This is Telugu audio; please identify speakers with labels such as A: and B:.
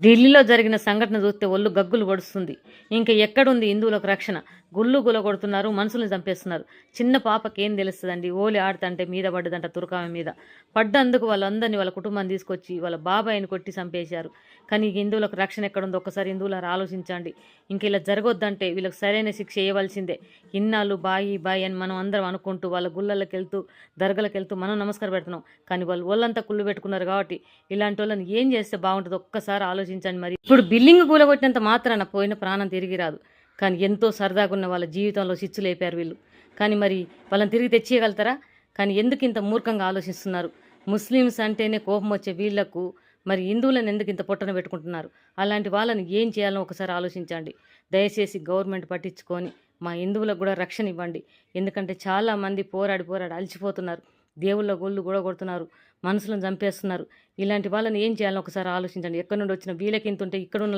A: ఢిల్లీలో జరిగిన సంఘటన చూస్తే ఒళ్ళు గగ్గులు పొడుస్తుంది. ఇంక ఎక్కడుంది హిందువులకు రక్షణ? గుళ్ళు గులగొడుతున్నారు, మనుషుల్ని చంపేస్తున్నారు. చిన్న పాపకేం తెలుస్తదండి? ఓలి ఆడుతంటే మీద పడ్డదంట తురకామె మీద. పడ్డందుకు వాళ్ళందరినీ వాళ్ళ కుటుంబాన్ని తీసుకొచ్చి వాళ్ళ బాబాయిని కొట్టి చంపేశారు. కానీ ఈ హిందువులకు రక్షణ ఎక్కడుందో ఒక్కసారి హిందువులారా ఆలోచించండి. ఇంక ఇలా జరగొద్దంటే వీళ్ళకి సరైన శిక్ష వేయవలసిందే. ఇన్నాళ్ళు బాయి బాయి అని మనం అందరం అనుకుంటూ వాళ్ళ గుళ్ళకెళ్తూ దర్గలకెళ్తూ మనం నమస్కారం పెడుతున్నాం. కానీ వాళ్ళు ఒళ్ళంతా కుళ్ళు పెట్టుకున్నారు కాబట్టి ఇలాంటి వాళ్ళని ఏం చేస్తే బాగుంటుందో ఒక్కసారి ఆలోచించండి. మరి ఇప్పుడు బిల్డింగ్ కూలగొట్టినంత మాత్రాన పోయిన ప్రాణం తిరిగి రాదు. కానీ ఎంతో సరదాగా ఉన్న వాళ్ళ జీవితంలో చిచ్చు లేపారు వీళ్ళు. కానీ మరి వాళ్ళని తిరిగి తెచ్చేయగలుగుతారా? కానీ ఎందుకు ఇంత మూర్ఖంగా ఆలోచిస్తున్నారు? ముస్లిమ్స్ అంటేనే కోపం వచ్చే వీళ్లకు మరి హిందువులను ఎందుకు ఇంత పొట్టన పెట్టుకుంటున్నారు? అలాంటి వాళ్ళని ఏం చేయాలో ఒకసారి ఆలోచించండి. దయచేసి గవర్నమెంట్ పట్టించుకొని మా హిందువులకు కూడా రక్షణ ఇవ్వండి. ఎందుకంటే చాలామంది పోరాడి అలసిపోతున్నారు. దేవుళ్ళ గుళ్ళు కూడా కొడుతున్నారు, మనుషులను చంపేస్తున్నారు. ఇలాంటి వాళ్ళని ఏం చేయాలో ఒకసారి ఆలోచించండి. ఎక్కడి నుండి వచ్చిన వీళ్ళకి ఇంత ఉంటే ఇక్కడ ఉన్న